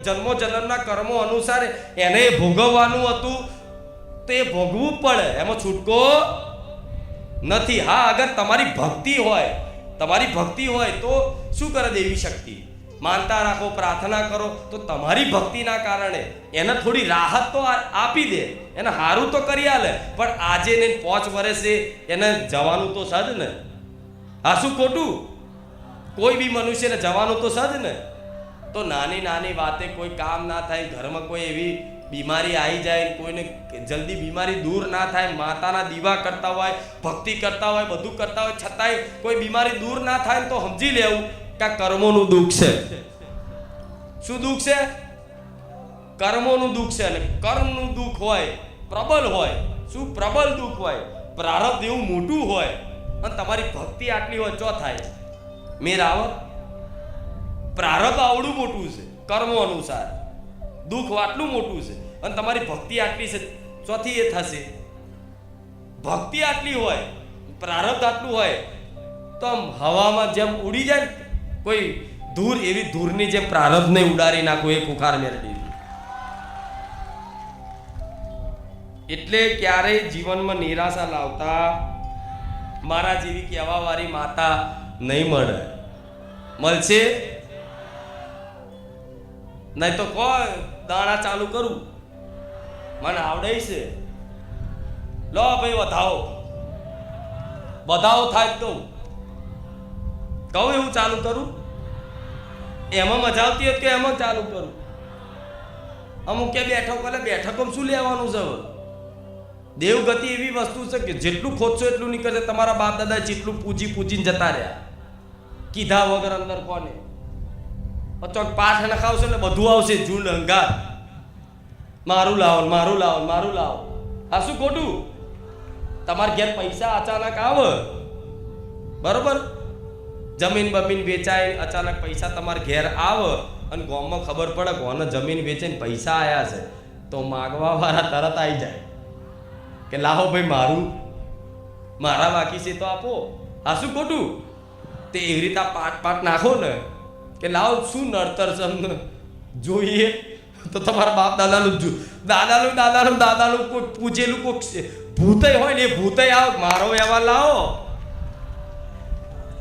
જન્મો જન્મના કર્મો અનુસાર એને ભોગવવાનું હતું, તો એ ભોગવું પડે, એમાં છૂટકો નથી. હા, અગર તમારી ભક્તિ હોય તો શું કરે દેવી શક્તિ? માનતા રાખો, પ્રાર્થના કરો, તો તમારી ભક્તિના કારણે એને થોડી રાહત તો આપી દે, એને સારું તો કરી આલે. પણ આજે ને 5 વર્ષે એને જવાનું તો સજ ને. હા, શું ખોટું? કોઈ બી મનુષ્યને જવાનું તો સજ ને. તો નાની નાની વાતે કોઈ કામ ના થાય, ઘરમાં કોઈ એવી બીમારી આવી જાય, કોઈને જલ્દી બીમારી દૂર ના થાય, માતાના દીવા કરતા હોય, ભક્તિ કરતા હોય, બધું કરતા હોય, છતાંય કોઈ બીમારી દૂર ના થાય તો સમજી લેવું કે કર્મોનું દુઃખ છે. શું દુઃખ છે? કર્મોનું દુઃખ છે. અને કર્મનું દુઃખ હોય, પ્રબળ હોય. શું પ્રબળ દુઃખ હોય? પ્રારબ્ધ એવું મોટું હોય અને તમારી ભક્તિ આટલી હોય, ચો થાય મેર આવે? પ્રારબ્ધ આવડું મોટું છે, કર્મો અનુસાર દુઃખ આટલું મોટું છે, અને તમારી ભક્તિ આટલી છે, ચોથી એ થશે. ભક્તિ આટલી હોય, પ્રારબ્ધ આટલું હોય, તો આમ હવામાં જેમ ઉડી જાય કોઈ ધૂર, એવી ધૂરની જેમ પ્રારબ્ધને ઉડાડી નાખો એ કુખાર મેળવી. એટલે ક્યારેય જીવનમાં નિરાશા લાવતા મારા જેવી કહેવા વાળી માતા નહીં મળે. મળશે નહીં તો કોઈ દાણા ચાલુ કરું, મને આવડે છે, લો ભાઈ વધાવો થાય તો કહું એવું ચાલુ કરું. એમાં મજા આવતી હોય કે એમાં ચાલુ કરું. અમુક કે બેઠકો શું લેવાનું છે? દેવગતિ એવી વસ્તુ છે કે જેટલું ખોદશો એટલું નીકળશે. તમારા બાપ દાદા જેટલું પૂજીને જતા રહ્યા, કીધા વગર અંદર કોને ચોક પાઠ નખાવશો એટલે બધું આવશે. ઝુંડ હંગાર, મારું લાવો. આ શું ખોટું? તમારા ઘેર પૈસા અચાનક આવે, બરોબર, જમીન બમીન વેચાય, અચાનક પૈસા તમારા ઘેર આવે અને ગામમાં ખબર પડે કોને જમીન વેચીને પૈસા આવ્યા છે, તો માગવા વાળા તરત આવી જાય કે લાવો ભાઈ, મારા બાકી છે તો આપો. આ શું ખોટું? તે એવી રીતે પાટ નાખો ને કે લાવો, શું નડતર છે જોઈએ તો તમારા બાપ દાદાનું કોઈ પૂછેલું કોઈ ભૂતય હોય ને, એ ભૂતય આવ મારો વ્યવહાર લાવો.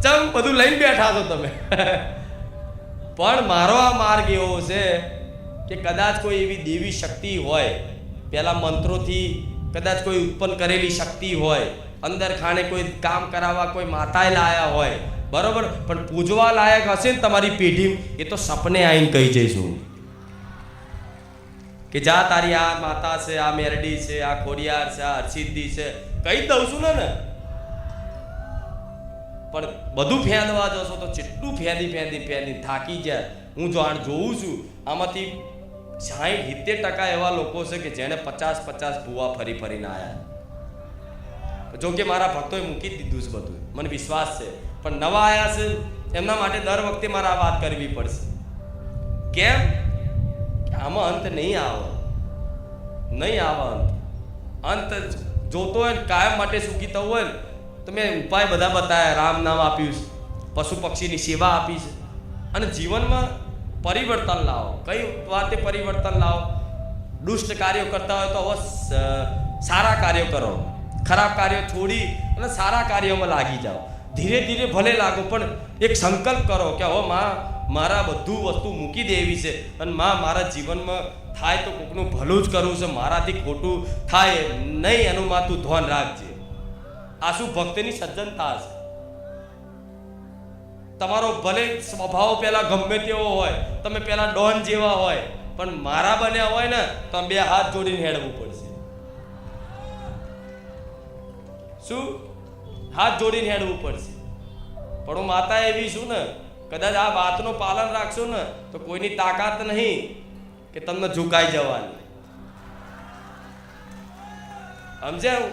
ચમ બધું લઈને બેઠા છો તમે. પણ મારો આ માર્ગ એવો છે કે કદાચ કોઈ એવી દેવી શક્તિ હોય, પેલા મંત્રોથી કદાચ કોઈ ઉત્પન્ન કરેલી શક્તિ હોય, અંદર ખાને કોઈ કામ કરાવવા કોઈ માતાએ લાયા હોય, બરોબર, પણ પૂજવા લાયક હશે ને તમારી પેઢી, એ તો સપને આવીને કહી જઈશું કે જા તારી આ માતા છે, આ મેરડી છે, આ ખોડિયાર છે, આ હરસિદ્ધિ છે, કહી દઉં છું ને. પણ બધું ફેંદવા જશો તો જેટલું ફેંદી થાકી જાય. હું જોઉં છું આમાંથી 60-70% એવા લોકો છે કે જેને 50 ભૂવા ફરીને આવ્યા. જો કે મારા ભક્તોએ મૂકી દીધું છે બધું, મને વિશ્વાસ છે. પણ નવા આવ્યા છે એમના માટે દર વખતે મારે આ વાત કરવી પડશે. કેમ? આમાં અંત નહીં આવે. અંત જોતો હોય ને કાયમ માટે સુખી થવું હોય ને તો મેં ઉપાય બધા બતાવ્યા. રામ નામ આપ્યું છે, પશુ પક્ષીની સેવા આપી છે, અને જીવનમાં પરિવર્તન લાવો. કઈ વાતે પરિવર્તન લાવો? દુષ્ટ કાર્યો કરતા હોય તો હવે સારા કાર્યો કરો, ખરાબ કાર્યો છોડી અને સારા કાર્યોમાં લાગી જાઓ. ધીરે ધીરે ભલે લાગો, પણ એક સંકલ્પ કરો કે હવે મારા બધું વસ્તુ મૂકી દેવી છે, અને મારા જીવનમાં થાય તો કોકનું ભલું જ કરવું છે, મારાથી ખોટું થાય નહીં એનું તું ધ્યાન રાખજે. આ શું ભક્તની સજ્જનતા છે? તમારો ભલે સ્વભાવ પેલા ગમે તેવો હોય, તમે પેલા ડોન જેવા હોય, પણ મારા બન્યા હોય ને તો 2 હાથ જોડીને હેડવું પડશે. શું? હાથ જોડીને હેડવું પડશે. પણ હું માતા એવી છું ને, કદાચ આ વાતનું પાલન રાખશો ને તો કોઈની તાકાત નહીં કે તમને ઝુકાઈ જવાની. સમજ્યા?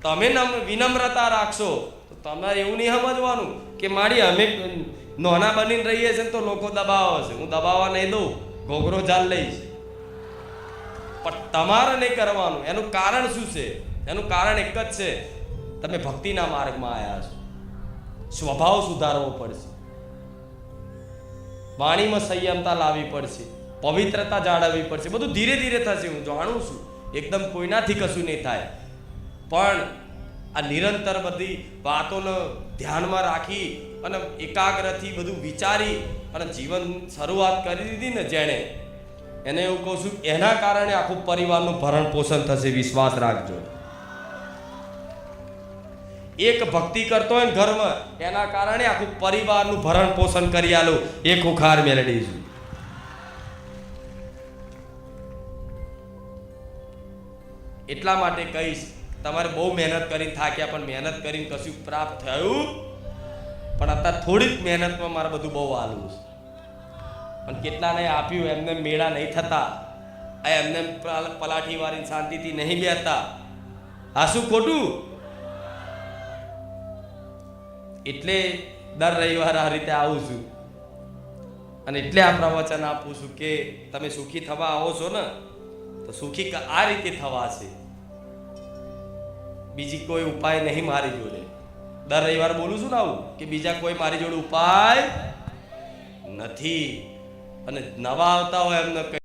તમે વિનમ્રતા રાખશો તો તમારે એવું નહીં સમજવાનું કે મારી અમે નાના બનીને રહીએ છીએ તો લોકો દબાવે છે, હું દબાવવા નહીં દઉં, ઘોઘરો જાલ લઈશ. પણ તમારે નહીં કરવાનું. એનું કારણ શું છે? એનું કારણ એક જ છે, તમે ભક્તિના માર્ગમાં આવ્યા છો. સ્વભાવ સુધારવો પડશે, વાણીમાં સંયમતા લાવવી પડશે, પવિત્રતા જાળવવી પડશે. બધું ધીરે ધીરે થશે, હું જાણું છું. એકદમ કોઈનાથી કશું નહીં થાય. પણ આ નિરંતર બધી વાતોને ધ્યાનમાં રાખી અને એકાગ્રથી બધું વિચારી અને જીવન શરૂઆત કરી દીધી ને જેણે, એને એવું કહું છું, એના કારણે આખું પરિવારનું ભરણ પોષણ થશે. વિશ્વાસ રાખજો. એક ભક્તિ કરતો હોય ને ઘરમાં, એના કારણે આખું પરિવારનું ભરણ પોષણ કરી આલો. એક ખુખાર મેલડી છું. એટલા માટે કહીશ, તમારે બહુ મહેનત કરીને થાક્યા, પણ મહેનત કરીને કશું પ્રાપ્ત થયું પણ અત્યારે થોડીક મહેનતમાં મારે બધું બહુ હાલવું છે. પણ કેટલાને આપ્યું, એમને મેળા નહીં થતા, એમને પલાઠી વાળી શાંતિથી નહીં બેસતા. આ શું ખોટું? એટલે દર રવિવારે આ રીતે આવું છું અને એટલે આ પ્રવચન આપું છું કે તમે સુખી થવા આવો છો ને, તો સુખી આ રીતે થવા છે. બીજી કોઈ ઉપાય નહીં મારી જોડે. દર રવિવારે બોલું છું ને આવું, કે બીજા કોઈ મારી જોડે ઉપાય નથી. અને નવા આવતા હોય એમને